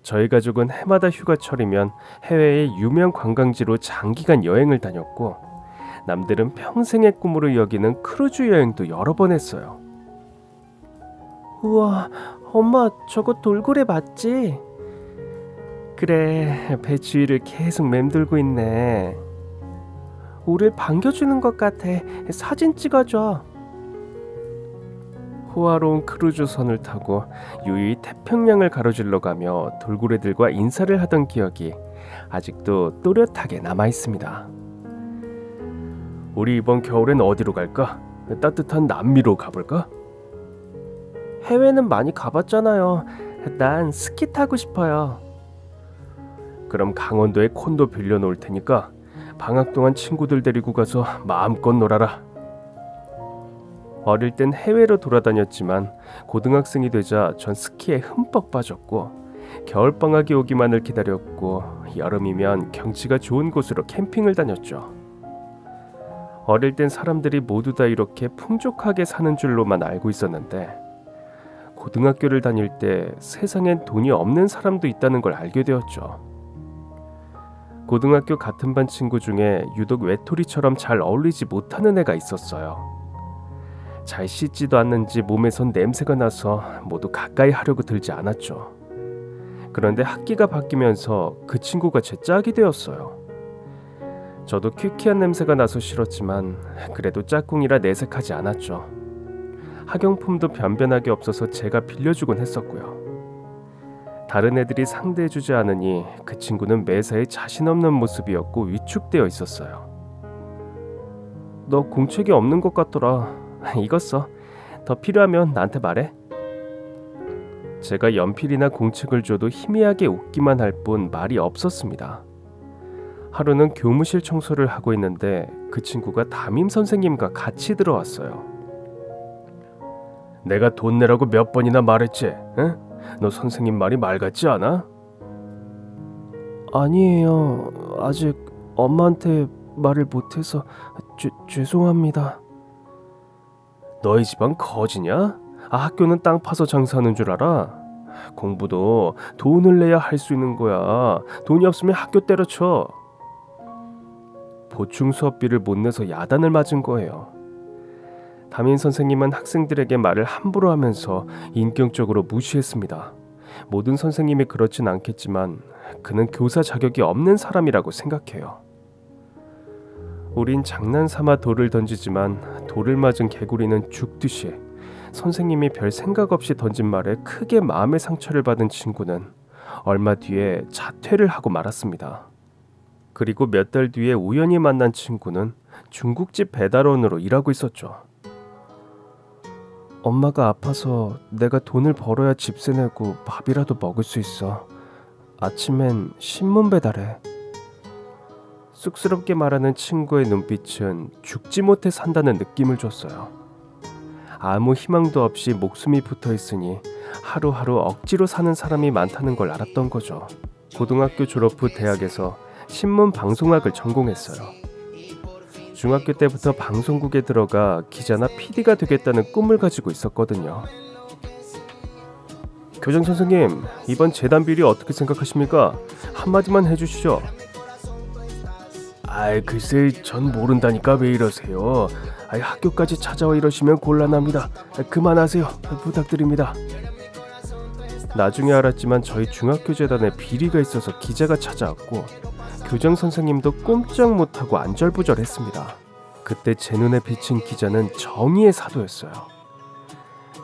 저희 가족은 해마다 휴가철이면 해외의 유명 관광지로 장기간 여행을 다녔고, 남들은 평생의 꿈으로 여기는 크루즈 여행도 여러 번 했어요. 우와, 엄마 저거 돌고래 맞지? 그래, 배 주위를 계속 맴돌고 있네. 우릴 반겨주는 것 같아. 사진 찍어줘. 호화로운 크루즈선을 타고 유유히 태평양을 가로질러 가며 돌고래들과 인사를 하던 기억이 아직도 또렷하게 남아 있습니다. 우리 이번 겨울엔 어디로 갈까? 따뜻한 남미로 가볼까? 해외는 많이 가봤잖아요. 난 스키 타고 싶어요. 그럼 강원도에 콘도 빌려놓을 테니까 방학 동안 친구들 데리고 가서 마음껏 놀아라. 어릴 땐 해외로 돌아다녔지만 고등학생이 되자 전 스키에 흠뻑 빠졌고, 겨울방학이 오기만을 기다렸고, 여름이면 경치가 좋은 곳으로 캠핑을 다녔죠. 어릴 땐 사람들이 모두 다 이렇게 풍족하게 사는 줄로만 알고 있었는데, 고등학교를 다닐 때 세상엔 돈이 없는 사람도 있다는 걸 알게 되었죠. 고등학교 같은 반 친구 중에 유독 외톨이처럼 잘 어울리지 못하는 애가 있었어요. 잘 씻지도 않는지 몸에선 냄새가 나서 모두 가까이 하려고 들지 않았죠. 그런데 학기가 바뀌면서 그 친구가 제 짝이 되었어요. 저도 퀴퀴한 냄새가 나서 싫었지만 그래도 짝꿍이라 내색하지 않았죠. 학용품도 변변하게 없어서 제가 빌려주곤 했었고요. 다른 애들이 상대해주지 않으니 그 친구는 매사에 자신 없는 모습이었고 위축되어 있었어요. 너 공책이 없는 것 같더라. 이거 써. 더 필요하면 나한테 말해. 제가 연필이나 공책을 줘도 희미하게 웃기만 할 뿐 말이 없었습니다. 하루는 교무실 청소를 하고 있는데 그 친구가 담임 선생님과 같이 들어왔어요. 내가 돈 내라고 몇 번이나 말했지? 응? 너 선생님 말이 말 같지 않아? 아니에요. 아직 엄마한테 말을 못해서 죄송합니다. 너희 집안 거지냐? 학교는 땅 파서 장사하는 줄 알아? 공부도 돈을 내야 할 수 있는 거야. 돈이 없으면 학교 때려쳐. 보충 수업비를 못 내서 야단을 맞은 거예요. 담임 선생님은 학생들에게 말을 함부로 하면서 인격적으로 무시했습니다. 모든 선생님이 그렇진 않겠지만 그는 교사 자격이 없는 사람이라고 생각해요. 우린 장난삼아 돌을 던지지만 돌을 맞은 개구리는 죽듯이, 선생님이 별 생각 없이 던진 말에 크게 마음의 상처를 받은 친구는 얼마 뒤에 자퇴를 하고 말았습니다. 그리고 몇 달 뒤에 우연히 만난 친구는 중국집 배달원으로 일하고 있었죠. 엄마가 아파서 내가 돈을 벌어야 집세 내고 밥이라도 먹을 수 있어. 아침엔 신문 배달해. 쑥스럽게 말하는 친구의 눈빛은 죽지 못해 산다는 느낌을 줬어요. 아무 희망도 없이 목숨이 붙어 있으니 하루하루 억지로 사는 사람이 많다는 걸 알았던 거죠. 고등학교 졸업 후 대학에서 신문 방송학을 전공했어요. 중학교 때부터 방송국에 들어가 기자나 PD가 되겠다는 꿈을 가지고 있었거든요. 교장 선생님, 이번 재단 비리 어떻게 생각하십니까? 한마디만 해주시죠. 글쎄, 전 모른다니까 왜 이러세요? 학교까지 찾아와 이러시면 곤란합니다. 그만하세요. 부탁드립니다. 나중에 알았지만 저희 중학교 재단에 비리가 있어서 기자가 찾아왔고, 교장 선생님도 꼼짝 못하고 안절부절했습니다. 그때 제 눈에 비친 기자는 정의의 사도였어요.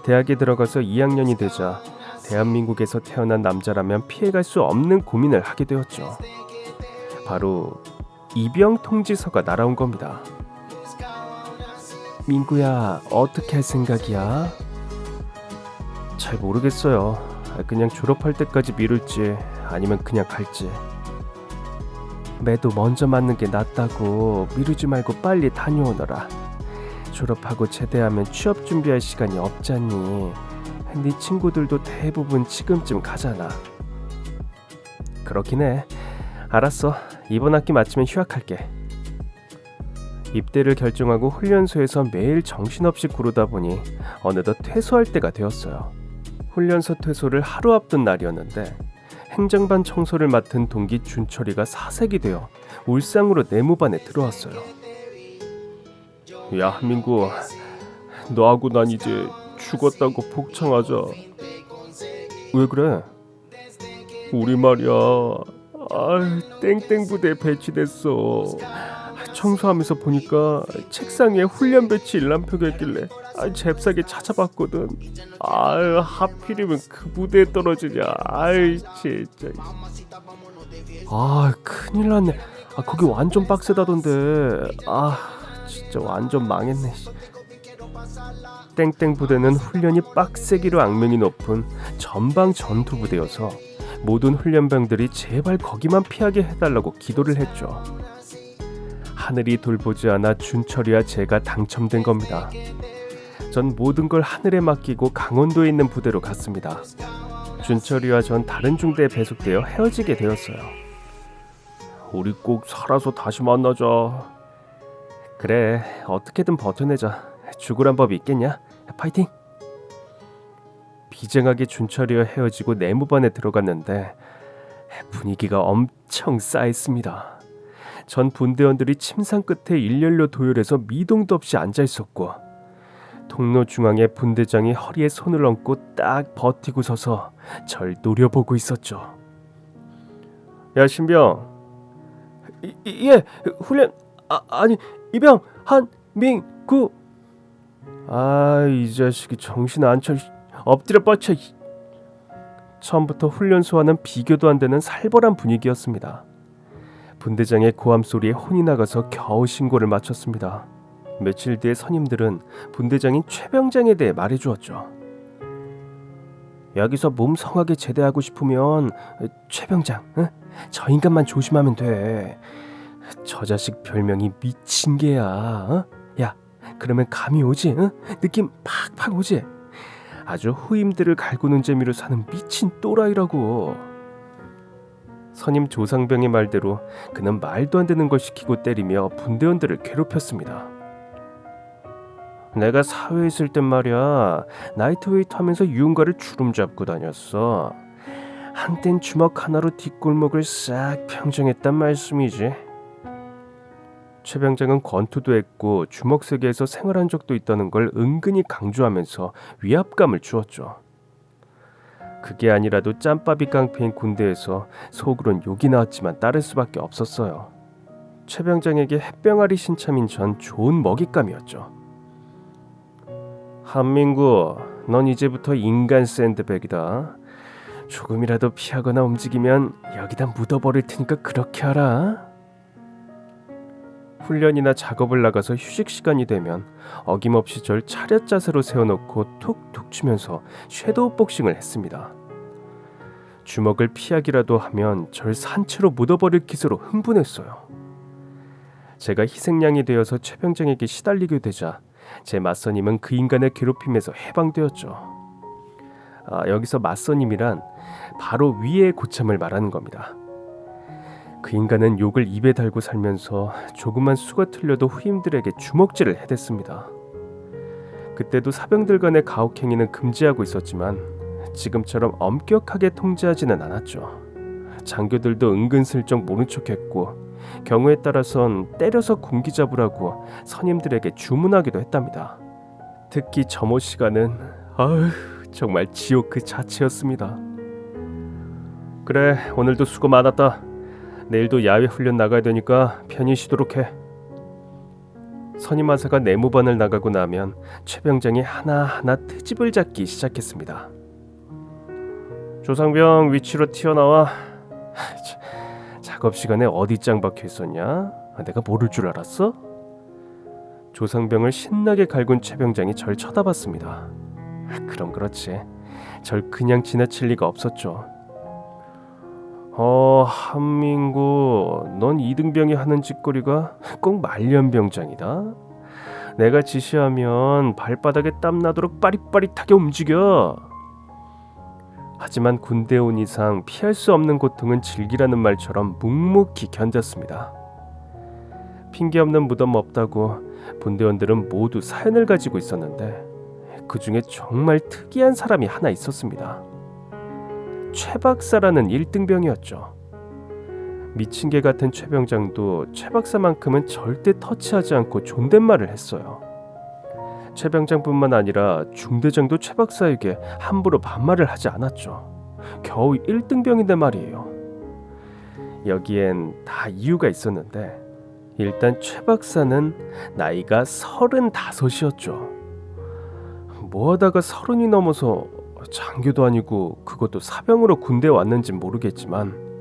대학에 들어가서 2학년이 되자 대한민국에서 태어난 남자라면 피해갈 수 없는 고민을 하게 되었죠. 바로 입영 통지서가 날아온 겁니다. 민구야, 어떻게 할 생각이야? 잘 모르겠어요. 그냥 졸업할 때까지 미룰지 아니면 그냥 갈지. 매도 먼저 맞는 게 낫다고. 미루지 말고 빨리 다녀오너라. 졸업하고 제대하면 취업 준비할 시간이 없잖니. 네 친구들도 대부분 지금쯤 가잖아. 그렇긴 해. 알았어. 이번 학기 마치면 휴학할게. 입대를 결정하고 훈련소에서 매일 정신없이 구르다 보니 어느덧 퇴소할 때가 되었어요. 훈련소 퇴소를 하루 앞둔 날이었는데 행정반 청소를 맡은 동기 준철이가 사색이 되어 울상으로 내무반에 들어왔어요. 야, 한민구, 너하고 난 이제 죽었다고 복창하자. 왜 그래? 우리 말이야, 땡땡 부대에 배치됐어. 청소하면서 보니까 책상 위에 훈련 배치 일람표가 있길래 잽싸게 찾아봤거든. 하필이면 그 부대에 떨어지냐. 진짜. 큰일 났네. 거기 완전 빡세다던데. 진짜 완전 망했네. 땡땡 부대는 훈련이 빡세기로 악명이 높은 전방 전투 부대여서 모든 훈련병들이 제발 거기만 피하게 해달라고 기도를 했죠. 하늘이 돌보지 않아 준철이와 제가 당첨된 겁니다. 전 모든 걸 하늘에 맡기고 강원도에 있는 부대로 갔습니다. 준철이와 전 다른 중대에 배속되어 헤어지게 되었어요. 우리 꼭 살아서 다시 만나자. 그래, 어떻게든 버텨내자. 죽으란 법이 있겠냐? 파이팅! 비장하게 준철이와 헤어지고 내무반에 들어갔는데 분위기가 엄청 싸했습니다. 전 분대원들이 침상 끝에 일렬로 도열해서 미동도 없이 앉아있었고, 통로 중앙에 분대장이 허리에 손을 얹고 딱 버티고 서서 절 노려보고 있었죠. 야, 신병. 예, 훈련. 아니, 이병 한민구. 이 자식이 정신 안 차리. 엎드려 뻗쳐. 처음부터 훈련소와는 비교도 안 되는 살벌한 분위기였습니다. 분대장의 고함 소리에 혼이 나가서 겨우 신고를 마쳤습니다. 며칠 뒤에 선임들은 분대장인 최병장에 대해 말해주었죠. 여기서 몸 성하게 제대하고 싶으면 최병장, 저 인간만 조심하면 돼. 저 자식 별명이 미친 개야. 야, 그러면 감이 오지? 느낌 팍팍 오지? 아주 후임들을 갈구는 재미로 사는 미친 또라이라고. 선임 조상병의 말대로 그는 말도 안 되는 걸 시키고 때리며 분대원들을 괴롭혔습니다. 내가 사회에 있을 땐 말이야, 나이트웨이트 하면서 유흥가를 주름 잡고 다녔어. 한땐 주먹 하나로 뒷골목을 싹 평정했단 말씀이지. 최병장은 권투도 했고 주먹 세계에서 생활한 적도 있다는 걸 은근히 강조하면서 위압감을 주었죠. 그게 아니라도 짬밥이 깡패인 군대에서 속으론 욕이 나왔지만 따를 수밖에 없었어요. 최병장에게 햇병아리 신참인 전 좋은 먹잇감이었죠. 한민구, 넌 이제부터 인간 샌드백이다. 조금이라도 피하거나 움직이면 여기다 묻어버릴 테니까 그렇게 하라. 훈련이나 작업을 나가서 휴식 시간이 되면 어김없이 절 차렷 자세로 세워놓고 툭툭 치면서 섀도우 복싱을 했습니다. 주먹을 피하기라도 하면 절 산채로 묻어버릴 기세로 흥분했어요. 제가 희생양이 되어서 최병장에게 시달리게 되자 제 맞선임은 그 인간의 괴롭힘에서 해방되었죠. 여기서 맞선임이란 바로 위의 고참을 말하는 겁니다. 그 인간은 욕을 입에 달고 살면서 조그만 수가 틀려도 후임들에게 주먹질을 해댔습니다. 그때도 사병들 간의 가혹행위는 금지하고 있었지만 지금처럼 엄격하게 통제하지는 않았죠. 장교들도 은근슬쩍 모른 척했고 경우에 따라선 때려서 군기 잡으라고 선임들에게 주문하기도 했답니다. 특히 점호 시간은 정말 지옥 그 자체였습니다. 그래, 오늘도 수고 많았다. 내일도 야외 훈련 나가야 되니까 편히 쉬도록 해. 선임 하사가 내무반을 나가고 나면 최병장이 하나하나 트집을 잡기 시작했습니다. 조상병 위치로 튀어나와. 작업 시간에 어디 짱 박혀 있었냐? 내가 모를 줄 알았어? 조상병을 신나게 갈군 최병장이 절 쳐다봤습니다. 그럼 그렇지. 절 그냥 지나칠 리가 없었죠. 한민구, 넌 이등병이 하는 짓거리가 꼭 말년병장이다. 내가 지시하면 발바닥에 땀나도록 빠릿빠릿하게 움직여. 하지만 군대에 온 이상 피할 수 없는 고통은 즐기라는 말처럼 묵묵히 견뎠습니다. 핑계 없는 무덤 없다고 분대원들은 모두 사연을 가지고 있었는데 그 중에 정말 특이한 사람이 하나 있었습니다. 최 박사라는 1등병이었죠. 미친 개 같은 최 병장도 최 박사만큼은 절대 터치하지 않고 존댓말을 했어요. 최 병장뿐만 아니라 중대장도 최 박사에게 함부로 반말을 하지 않았죠. 겨우 1등병인데 말이에요. 여기엔 다 이유가 있었는데, 일단 최 박사는 나이가 35이었죠. 뭐하다가 30이 넘어서 장교도 아니고 그것도 사병으로 군대에 왔는진 모르겠지만,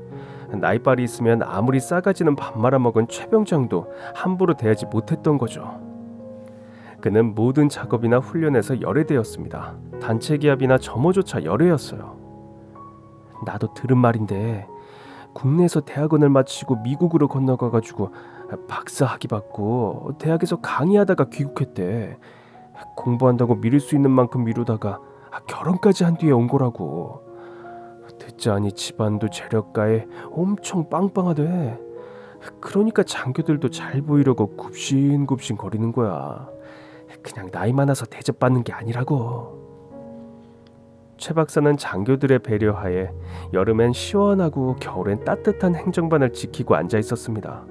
나이빨이 있으면 아무리 싸가지는 밥 말아먹은 최 병장도 함부로 대하지 못했던 거죠. 그는 모든 작업이나 훈련에서 열애대였습니다. 단체 기합이나 점호조차 열애였어요. 나도 들은 말인데 국내에서 대학원을 마치고 미국으로 건너가가지고 박사 학위 받고 대학에서 강의하다가 귀국했대. 공부한다고 미룰 수 있는 만큼 미루다가 결혼까지 한 뒤에 온 거라고. 듣자하니 집안도 재력가에 엄청 빵빵하대. 그러니까 장교들도 잘 보이려고 굽신굽신 거리는 거야. 그냥 나이 많아서 대접받는 게 아니라고. 최 박사는 장교들의 배려하에 여름엔 시원하고 겨울엔 따뜻한 행정반을 지키고 앉아 있었습니다.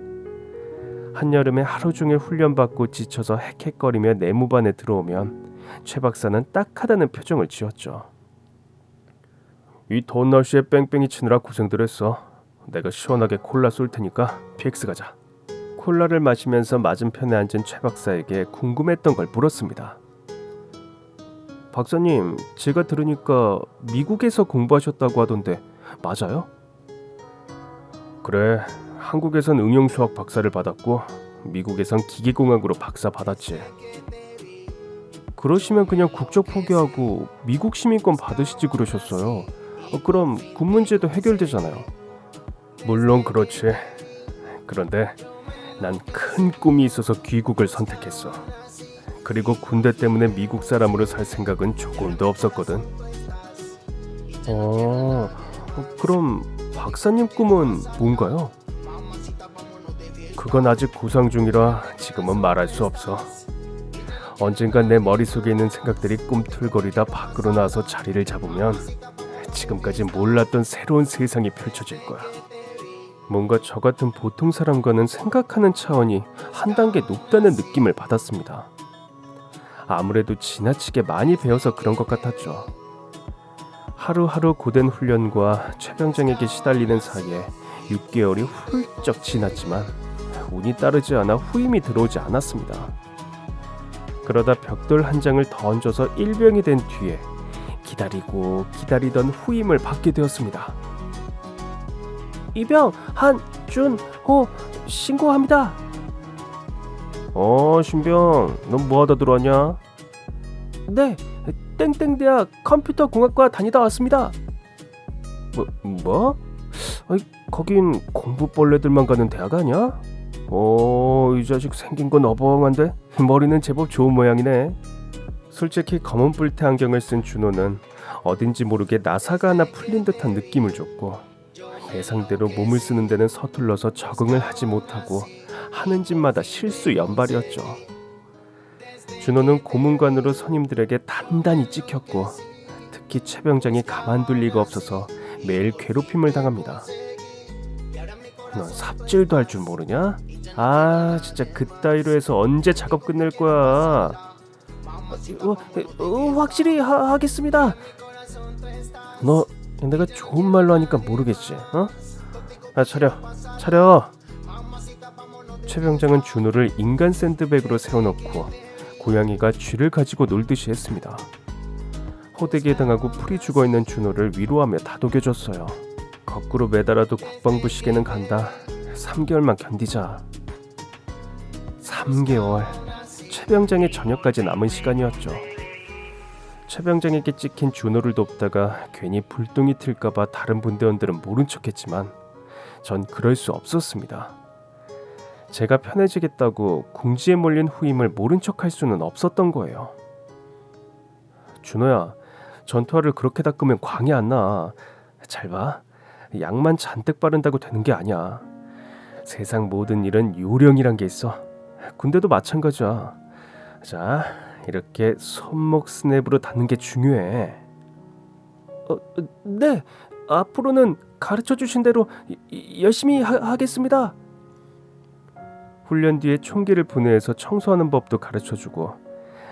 한여름에 하루 종일 훈련받고 지쳐서 헥헥거리며 내무반에 들어오면 최 박사는 딱하다는 표정을 지었죠. 이 더운 날씨에 뺑뺑이 치느라 고생들 했어. 내가 시원하게 콜라 쏠 테니까 PX 가자. 콜라를 마시면서 맞은편에 앉은 최 박사에게 궁금했던 걸 물었습니다. 박사님, 제가 들으니까 미국에서 공부하셨다고 하던데 맞아요? 그래, 한국에선 응용수학 박사를 받았고 미국에선 기계공학으로 박사 받았지. 그러시면 그냥 국적 포기하고 미국 시민권 받으시지 그러셨어요. 그럼 군 문제도 해결되잖아요. 물론 그렇지. 그런데 난 큰 꿈이 있어서 귀국을 선택했어. 그리고 군대 때문에 미국 사람으로 살 생각은 조금도 없었거든. 그럼 박사님 꿈은 뭔가요? 그건 아직 구상 중이라 지금은 말할 수 없어. 언젠간 내 머릿속에 있는 생각들이 꿈틀거리다 밖으로 나와서 자리를 잡으면 지금까지 몰랐던 새로운 세상이 펼쳐질 거야. 뭔가 저 같은 보통 사람과는 생각하는 차원이 한 단계 높다는 느낌을 받았습니다. 아무래도 지나치게 많이 배워서 그런 것 같았죠. 하루하루 고된 훈련과 최 병장에게 시달리는 사이에 6개월이 훌쩍 지났지만 운이 따르지 않아 후임이 들어오지 않았습니다. 그러다 벽돌 한 장을 더 얹어서 일병이 된 뒤에 기다리고 기다리던 후임을 받게 되었습니다. 이병 한준호 신고합니다. 신병, 넌 뭐하다 들어왔냐? 네, 땡땡대학 컴퓨터공학과 다니다 왔습니다. 뭐? 아니, 거긴 공부벌레들만 가는 대학 아니야? 이 자식 생긴 건 어벙한데 머리는 제법 좋은 모양이네. 솔직히 검은 뿔테 안경을 쓴 준호는 어딘지 모르게 나사가 하나 풀린 듯한 느낌을 줬고, 예상대로 몸을 쓰는 데는 서툴러서 적응을 하지 못하고 하는 짓마다 실수 연발이었죠. 준호는 고문관으로 선임들에게 단단히 찍혔고, 특히 최 병장이 가만둘 리가 없어서 매일 괴롭힘을 당합니다. 넌 삽질도 할 줄 모르냐? 진짜 그따위로 해서 언제 작업 끝낼 거야? 확실히 하겠습니다. 너 내가 좋은 말로 하니까 모르겠지? 차려. 최 병장은 준호를 인간 샌드백으로 세워놓고 고양이가 쥐를 가지고 놀듯이 했습니다. 호되게 당하고 풀이 죽어있는 준호를 위로하며 다독여줬어요. 거꾸로 매달아도 국방부 시계는 간다. 3개월만 견디자. 3개월. 최 병장의 저녁까지 남은 시간이었죠. 최 병장에게 찍힌 준호를 돕다가 괜히 불똥이 튈까봐 다른 분대원들은 모른 척했지만 전 그럴 수 없었습니다. 제가 편해지겠다고 궁지에 몰린 후임을 모른 척할 수는 없었던 거예요. 준호야, 전투화를 그렇게 닦으면 광이 안 나. 잘 봐. 약만 잔뜩 바른다고 되는 게 아니야. 세상 모든 일은 요령이란 게 있어. 군대도 마찬가지야. 자, 이렇게 손목 스냅으로 닿는 게 중요해. 네, 앞으로는 가르쳐 주신 대로 열심히 하겠습니다. 훈련 뒤에 총기를 분해해서 청소하는 법도 가르쳐주고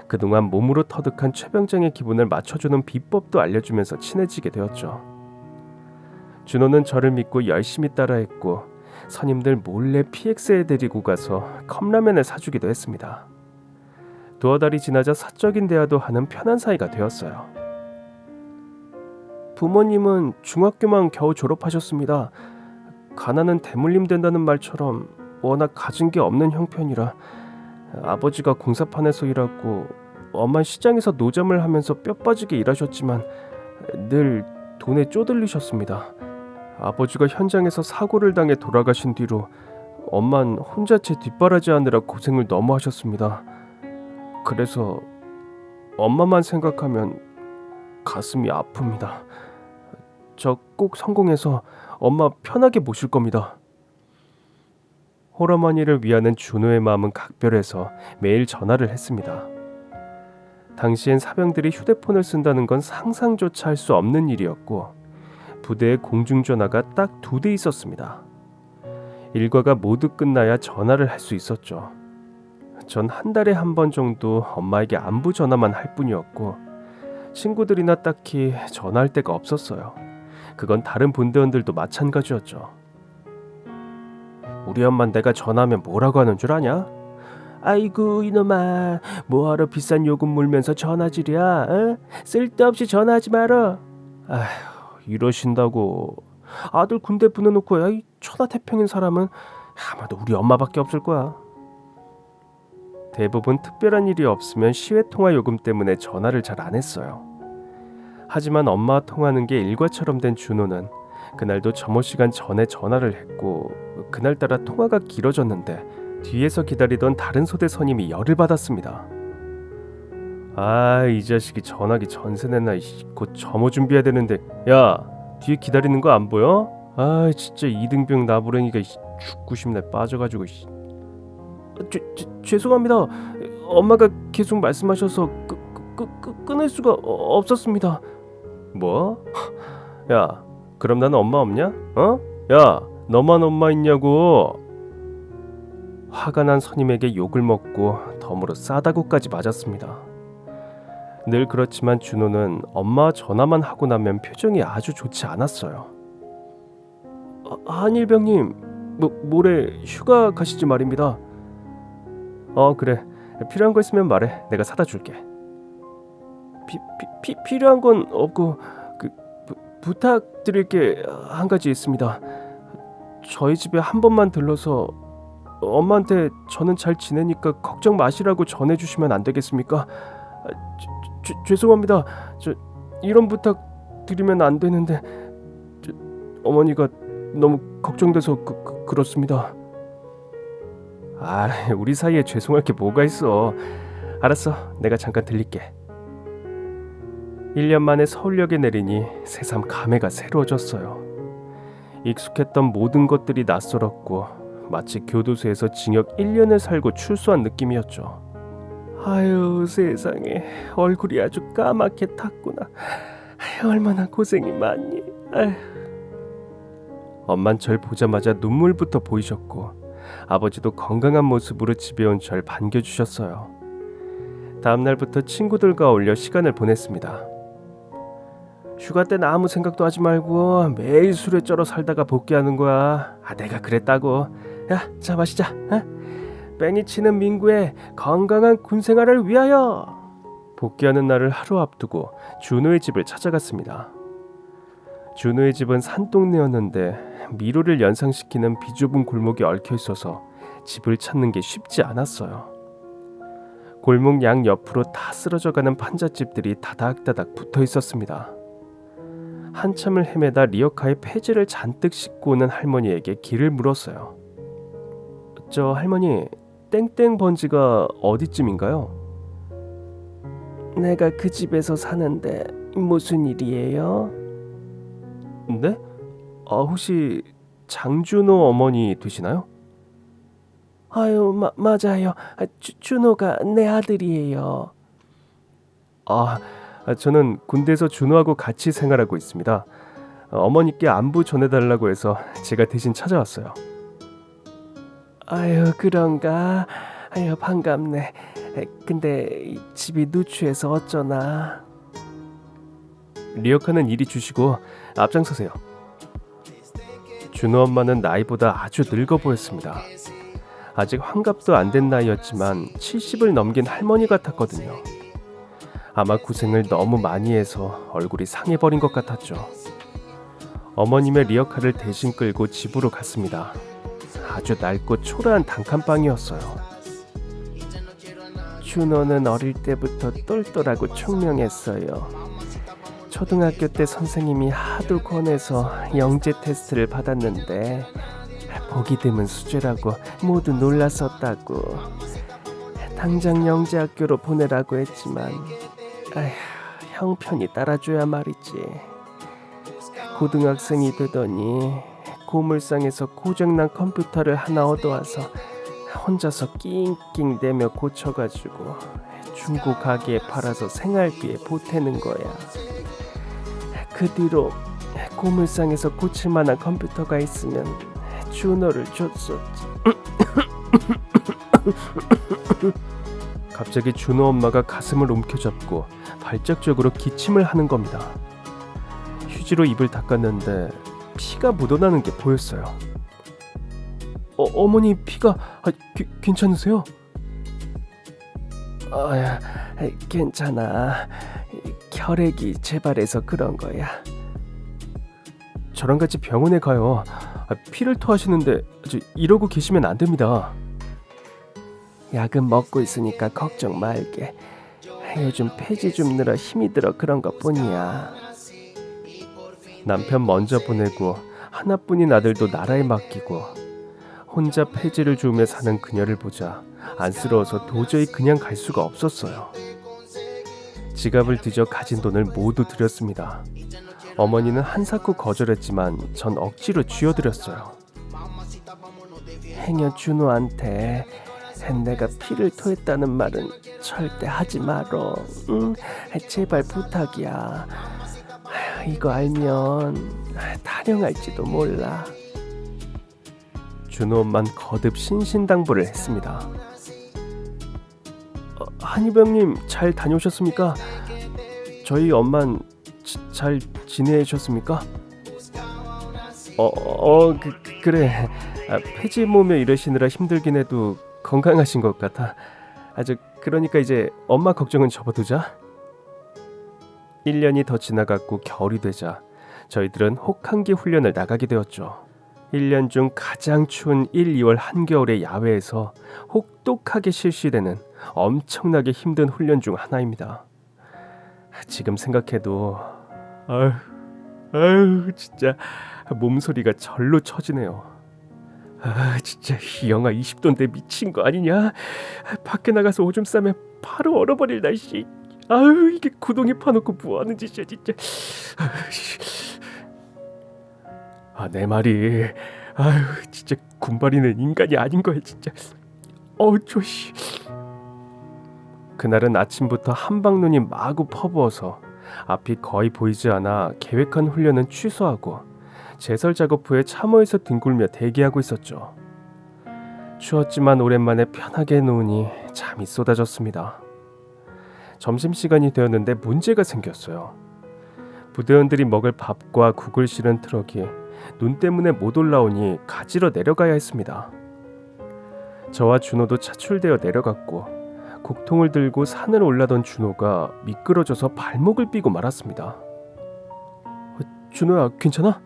그동안 몸으로 터득한 최병장의 기분을 맞춰주는 비법도 알려주면서 친해지게 되었죠. 준호는 저를 믿고 열심히 따라했고 선임들 몰래 PX에 데리고 가서 컵라면을 사주기도 했습니다. 두어 달이 지나자 사적인 대화도 하는 편한 사이가 되었어요. 부모님은 중학교만 겨우 졸업하셨습니다. 가난은 대물림 된다는 말처럼 워낙 가진 게 없는 형편이라 아버지가 공사판에서 일하고 엄마는 시장에서 노점을 하면서 뼈 빠지게 일하셨지만 늘 돈에 쪼들리셨습니다. 아버지가 현장에서 사고를 당해 돌아가신 뒤로 엄마는 혼자 제 뒷바라지하느라 고생을 너무 하셨습니다. 그래서 엄마만 생각하면 가슴이 아픕니다. 저 꼭 성공해서 엄마 편하게 모실 겁니다. 홀어머니를 위하는 준호의 마음은 각별해서 매일 전화를 했습니다. 당시엔 사병들이 휴대폰을 쓴다는 건 상상조차 할 수 없는 일이었고 부대에 공중전화가 딱 2대 있었습니다. 일과가 모두 끝나야 전화를 할 수 있었죠. 전 한 달에 한 번 정도 엄마에게 안부 전화만 할 뿐이었고 친구들이나 딱히 전화할 데가 없었어요. 그건 다른 분대원들도 마찬가지였죠. 우리 엄만 내가 전화하면 뭐라고 하는 줄 아냐? 아이고 이놈아, 뭐하러 비싼 요금 물면서 전화질이야? 어? 쓸데없이 전화하지 마라. 아휴, 이러신다고. 아들 군대 보내놓고 이 천하태평인 사람은 아마도 우리 엄마밖에 없을 거야. 대부분 특별한 일이 없으면 시외통화 요금 때문에 전화를 잘 안 했어요. 하지만 엄마와 통하는 게 일과처럼 된 준호는 그날도 점호 시간 전에 전화를 했고 그날따라 통화가 길어졌는데 뒤에서 기다리던 다른 소대 선임이 열을 받았습니다. 아, 이 자식이 전화기 전세 냈나. 곧 점호 준비해야 되는데 야, 뒤에 기다리는 거 안 보여? 아, 진짜 이등병 나부랭이가 죽고 싶네. 빠져가지고. 죄송합니다. 엄마가 계속 말씀하셔서 끊을 수가 없었습니다. 뭐? 야, 그럼 나는 엄마 없냐? 어? 야, 너만 엄마 있냐고. 화가 난 선임에게 욕을 먹고 덤으로 싸다구까지 맞았습니다. 늘 그렇지만 준호는 엄마 전화만 하고 나면 표정이 아주 좋지 않았어요. 한일병님, 모레 휴가 가시지 말입니다. 그래. 필요한 거 있으면 말해. 내가 사다 줄게. 필요한 건 없고 부탁드릴 게 한 가지 있습니다. 저희 집에 한 번만 들러서 엄마한테 저는 잘 지내니까 걱정 마시라고 전해주시면 안 되겠습니까? 죄송합니다. 저 이런 부탁 드리면 안 되는데 어머니가 너무 걱정돼서 그렇습니다. 아, 우리 사이에 죄송할 게 뭐가 있어. 알았어, 내가 잠깐 들릴게. 1년 만에 서울역에 내리니 새삼 감회가 새로워졌어요. 익숙했던 모든 것들이 낯설었고 마치 교도소에서 징역 1년을 살고 출소한 느낌이었죠. 아유, 세상에, 얼굴이 아주 까맣게 탔구나. 아유, 얼마나 고생이 많니. 아유. 엄만 절 보자마자 눈물부터 보이셨고 아버지도 건강한 모습으로 집에 온 절 반겨주셨어요. 다음 날부터 친구들과 어울려 시간을 보냈습니다. 휴가 땐 아무 생각도 하지 말고 매일 술에 쩔어 살다가 복귀하는 거야. 내가 그랬다고. 야, 자 마시자. 뺑이 치는 민구의 건강한 군 생활을 위하여. 복귀하는 날을 하루 앞두고 준호의 집을 찾아갔습니다. 준호의 집은 산동네였는데 미로를 연상시키는 비좁은 골목이 얽혀 있어서 집을 찾는 게 쉽지 않았어요. 골목 양 옆으로 다 쓰러져가는 판잣집들이 다닥다닥 붙어 있었습니다. 한참을 헤매다 리어카에 폐지를 잔뜩 싣고 오는 할머니에게 길을 물었어요. 저 할머니, 땡땡 번지가 어디쯤인가요? 내가 그 집에서 사는데 무슨 일이에요? 네? 혹시 장준호 어머니 되시나요? 아유, 맞아요. 준호가 내 아들이에요. 저는 군대에서 준호하고 같이 생활하고 있습니다. 어머니께 안부 전해달라고 해서 제가 대신 찾아왔어요. 아유, 그런가? 아유, 반갑네. 근데 집이 누추해서 어쩌나? 리어카는 이리 주시고 앞장서세요. 준호 엄마는 나이보다 아주 늙어 보였습니다. 아직 환갑도 안 된 나이였지만 70을 넘긴 할머니 같았거든요. 아마 고생을 너무 많이 해서 얼굴이 상해버린 것 같았죠. 어머님의 리어카를 대신 끌고 집으로 갔습니다. 아주 낡고 초라한 단칸방이었어요. 준호는 어릴 때부터 똘똘하고 총명했어요. 초등학교 때 선생님이 하도 권해서 영재 테스트를 받았는데 보기 드문 수재라고 모두 놀랐었다고. 당장 영재학교로 보내라고 했지만 아휴, 형편이 따라줘야 말이지. 고등학생이 되더니 고물상에서 고장난 컴퓨터를 하나 얻어와서 혼자서 낑낑대며 고쳐가지고 중고 가게에 팔아서 생활비에 보태는 거야. 그 뒤로 고물상에서 고칠 만한 컴퓨터가 있으면 준호를 줬었지. 갑자기 준호 엄마가 가슴을 움켜잡고 발작적으로 기침을 하는 겁니다. 휴지로 입을 닦았는데 피가 묻어나는 게 보였어요. 어머니 피가 괜찮으세요? 괜찮아. 혈액이 재발해서 그런 거야. 저랑 같이 병원에 가요. 피를 토하시는데 이러고 계시면 안 됩니다. 약은 먹고 있으니까 걱정 말게. 요즘 폐지 좀 늘어 힘이 들어 그런 것 뿐이야. 남편 먼저 보내고 하나뿐인 아들도 나라에 맡기고 혼자 폐지를 주우며 사는 그녀를 보자 안쓰러워서 도저히 그냥 갈 수가 없었어요. 지갑을 뒤져 가진 돈을 모두 드렸습니다. 어머니는 한사코 거절했지만 전 억지로 쥐어드렸어요. 행여 준호한테 내가 피를 토했다는 말은 절대 하지 말어. 응? 제발 부탁이야. 이거 알면 타령할지도 몰라. 준호 엄마는 거듭 신신당부를 했습니다. 한희병님 잘 다녀오셨습니까? 저희 엄만 잘 지내셨습니까? 그래. 폐지 모며 일하시느라 힘들긴 해도 건강하신 것 같아. 그러니까 이제 엄마 걱정은 접어두자. 1년이 더 지나갔고 겨울이 되자 저희들은 혹한기 훈련을 나가게 되었죠. 1년 중 가장 추운 1, 2월 한겨울의 야외에서 혹독하게 실시되는 엄청나게 힘든 훈련 중 하나입니다. 지금 생각해도 진짜 몸소리가 절로 처지네요. 진짜 이 영하 20도인데 미친 거 아니냐? 밖에 나가서 오줌 싸면 바로 얼어버릴 날씨. 이게 구덩이 파놓고 뭐하는 짓이야 진짜. 내 말이 진짜 군발이는 인간이 아닌 거야 진짜. 조시. 그날은 아침부터 한방눈이 마구 퍼부어서 앞이 거의 보이지 않아 계획한 훈련은 취소하고 제설 작업 후에 참호에서 뒹굴며 대기하고 있었죠. 추웠지만 오랜만에 편하게 누우니 잠이 쏟아졌습니다. 점심시간이 되었는데 문제가 생겼어요. 부대원들이 먹을 밥과 국을 실은 트럭이 눈 때문에 못 올라오니 가지러 내려가야 했습니다. 저와 준호도 차출되어 내려갔고 국통을 들고 산을 올라던 준호가 미끄러져서 발목을 삐고 말았습니다. 준호야, 괜찮아?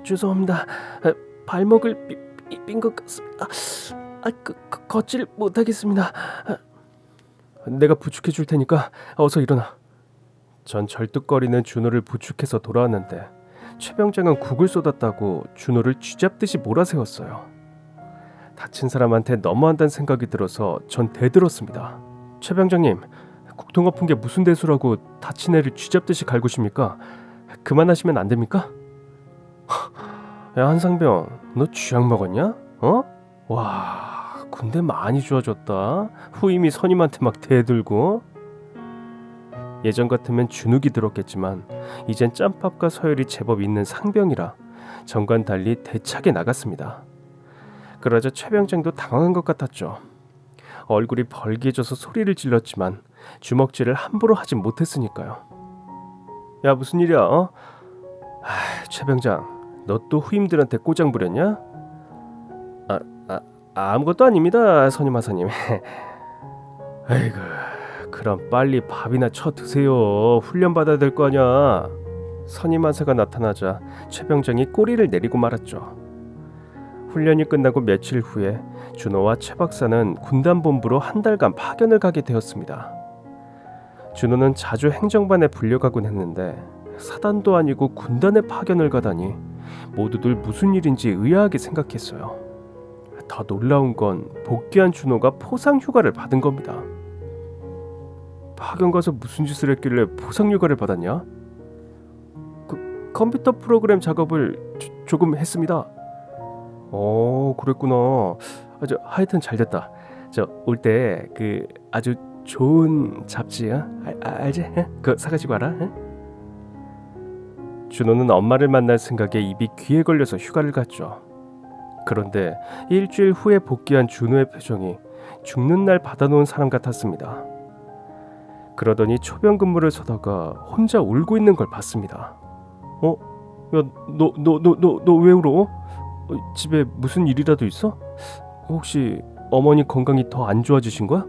죄송합니다. 발목을 삔 것 같습니다. 걷질 못하겠습니다. 내가 부축해 줄 테니까 어서 일어나. 전 절뚝거리는 준호를 부축해서 돌아왔는데 최 병장은 국을 쏟았다고 준호를 쥐잡듯이 몰아세웠어요. 다친 사람한테 너무한다는 생각이 들어서 전 대들었습니다. 최 병장님, 국통 아픈 게 무슨 대수라고 다친 애를 쥐잡듯이 갈구십니까? 그만하시면 안 됩니까? 야, 한상병, 너 쥐약 먹었냐? 와, 군대 많이 좋아졌다. 후임이 선임한테 막 대들고. 예전 같으면 주눅이 들었겠지만 이젠 짬밥과 서열이 제법 있는 상병이라 전과는 달리 대차게 나갔습니다. 그러자 최병장도 당황한 것 같았죠. 얼굴이 벌개져서 소리를 질렀지만 주먹질을 함부로 하진 못했으니까요. 야, 무슨 일이야? 어? 최병장, 너 또 후임들한테 꼬장 부렸냐? 아무것도 아닙니다, 선임하사님. 아이고, 그럼 빨리 밥이나 쳐 드세요. 훈련 받아야 될 거 아니야. 선임하사가 나타나자 최병장이 꼬리를 내리고 말았죠. 훈련이 끝나고 며칠 후에 준호와 최 박사는 군단본부로 한 달간 파견을 가게 되었습니다. 준호는 자주 행정반에 불려가곤 했는데 사단도 아니고 군단에 파견을 가다니 모두들 무슨 일인지 의아하게 생각했어요. 더 놀라운 건 복귀한 준호가 포상휴가를 받은 겁니다. 파견 가서 무슨 짓을 했길래 포상휴가를 받았냐? 컴퓨터 프로그램 작업을 조금 했습니다. 그랬구나. 하여튼 잘 됐다. 올 때 아주 좋은 잡지, 알지? 그거 사가지고 와라. 준호는 엄마를 만날 생각에 입이 귀에 걸려서 휴가를 갔죠. 그런데 일주일 후에 복귀한 준호의 표정이 죽는 날 받아놓은 사람 같았습니다. 그러더니 초병 근무를 서다가 혼자 울고 있는 걸 봤습니다. 야, 너 왜 울어? 집에 무슨 일이라도 있어? 혹시 어머니 건강이 더 안 좋아지신 거야?